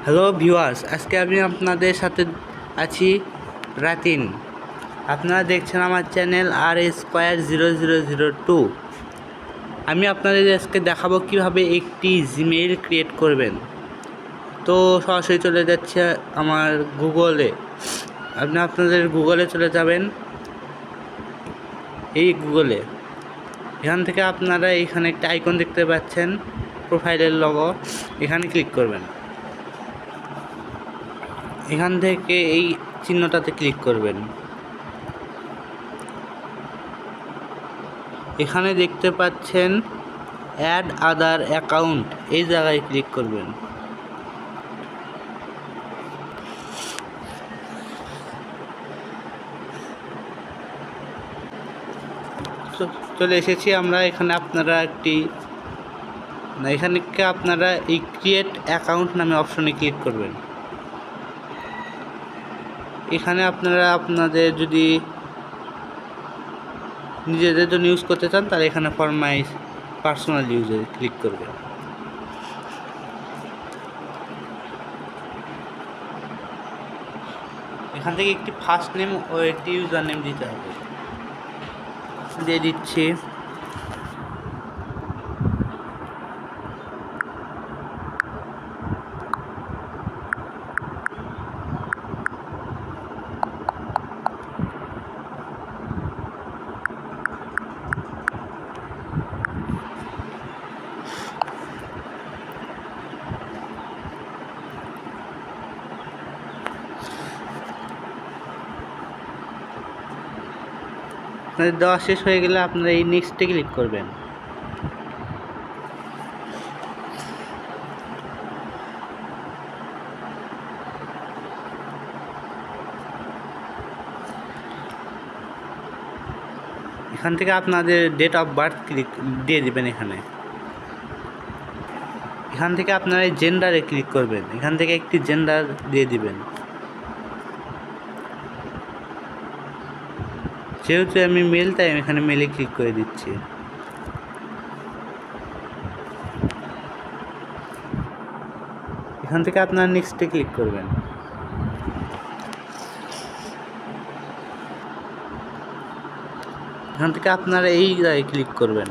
Hello viewers, আজকে আমি আপনাদের সাথে আছি রাতিন। আপনারা দেখছেন আমার চ্যানেল R² 0002। আমি আপনাদের আজকে দেখাবো কিভাবে একটি জিমেইল ক্রিয়েট করবেন। তো সরাসরি চলে যাচ্ছে আমার গুগলে। আপনাদের গুগলে চলে যাবেন, এই গুগলে। এখান থেকে আপনারা এখানে একটা আইকন দেখতে পাচ্ছেন, প্রোফাইলের লোগো, এখানে ক্লিক করবেন। এখান থেকে এই চিহ্নটাতে ক্লিক করবেন। এখানে দেখতে পাচ্ছেন অ্যাড আদার অ্যাকাউন্ট, এই জায়গায় ক্লিক করবেন। চলে এসেছি আমরা এখানে। আপনারা এই ক্রিয়েট অ্যাকাউন্ট নামে অপশনে ক্লিক করবেন। এখানে আপনারা আপনাদের যদি নিজেদের জন্য ইউজ করতে চান তাহলে এখানে ফর মাই পার্সোনাল ইউজে ক্লিক করবেন। এখান থেকে একটি ফার্স্ট নেম ও একটি ইউজার নেম দিতে হবে। দিয়ে দিচ্ছি। আপনাদের দেওয়া শেষ হয়ে গেলে আপনারা এই নেক্সটে ক্লিক করবেন। এখান থেকে আপনাদের ডেট অফ বার্থ ক্লিক দিয়ে দিবেন। এখান থেকে আপনারা এই জেন্ডারে ক্লিক করবেন। এখান থেকে একটি জেন্ডার দিয়ে দিবেন। যেহেতু আমি মেল, তাই আমি এখানে মেলে ক্লিক করে দিচ্ছি। এখান থেকে আপনারা নেক্সটে ক্লিক করবেন। এখান থেকে আপনারা এই জায়গায় ক্লিক করবেন।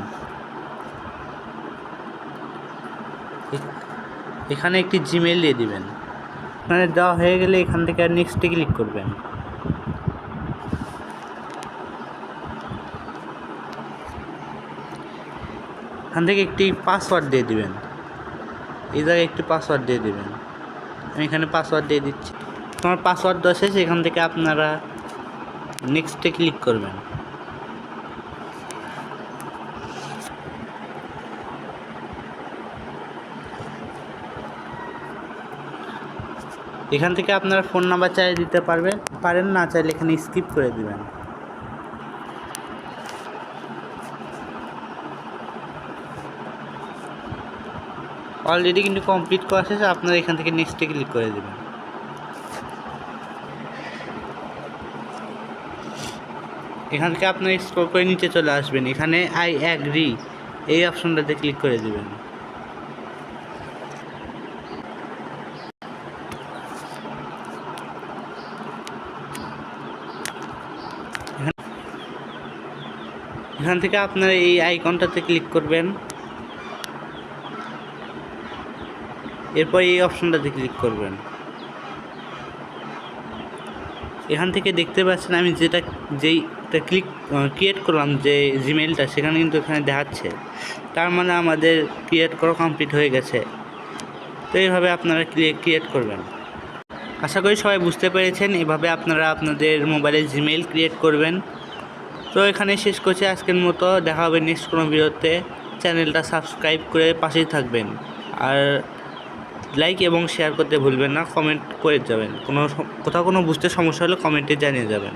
এখানে একটি জিমেইল দিয়ে দিবেন। আপনাদের দেওয়া হয়ে গেলে এখান থেকে আর নেক্সটে ক্লিক করবেন। এখান থেকে একটি পাসওয়ার্ড দিয়ে দিবেন। এই জায়গায় একটি পাসওয়ার্ড দিয়ে দিবেন। আমি এখানে পাসওয়ার্ড দিয়ে দিচ্ছি। তোমার পাসওয়ার্ড দেওয়া শেষ। এখান থেকে আপনারা নেক্সটে ক্লিক করবেন। এখান থেকে আপনারা ফোন নাম্বার চাইলে দিতে পারেন, না চাইলে এখানে স্কিপ করে দিবেন। অলরেডি কিন্তু কমপ্লিট করা শেষ। আপনারা এখান থেকে নেক্সটে ক্লিক করে দেবেন। এখান থেকে আপনারা স্ক্রল করে নিচে চলে আসবেন। এখানে আই অ্যাগ্রি এই অপশনটাতে ক্লিক করে দেবেন। এখান থেকে আপনারা এই আইকনটাতে ক্লিক করবেন। এরপর এই অপশনটাতে ক্লিক করবেন। এখান থেকে দেখতে পাচ্ছেন আমি যেইটা ক্রিয়েট করলাম, যে জিমেইলটা, সেখানে কিন্তু এখানে দেখাচ্ছে। তার মানে আমাদের ক্রিয়েট করা কমপ্লিট হয়ে গেছে। তো এইভাবে আপনারা ক্রিয়েট করবেন। আশা করি সবাই বুঝতে পেরেছেন। এভাবে আপনারা আপনাদের মোবাইলে জিমেইল ক্রিয়েট করবেন। তো এখানে শেষ করছি আজকের মতো। দেখা হবে নেক্সট কোনো ভিডিওতে। চ্যানেলটা সাবস্ক্রাইব করে পাশেই থাকবেন। আর লাইক এবং শেয়ার করতে ভুলবেন না। কমেন্ট করে যাবেন। কোথাও কোনো বুঝতে সমস্যা হলে কমেন্টে জানিয়ে যাবেন।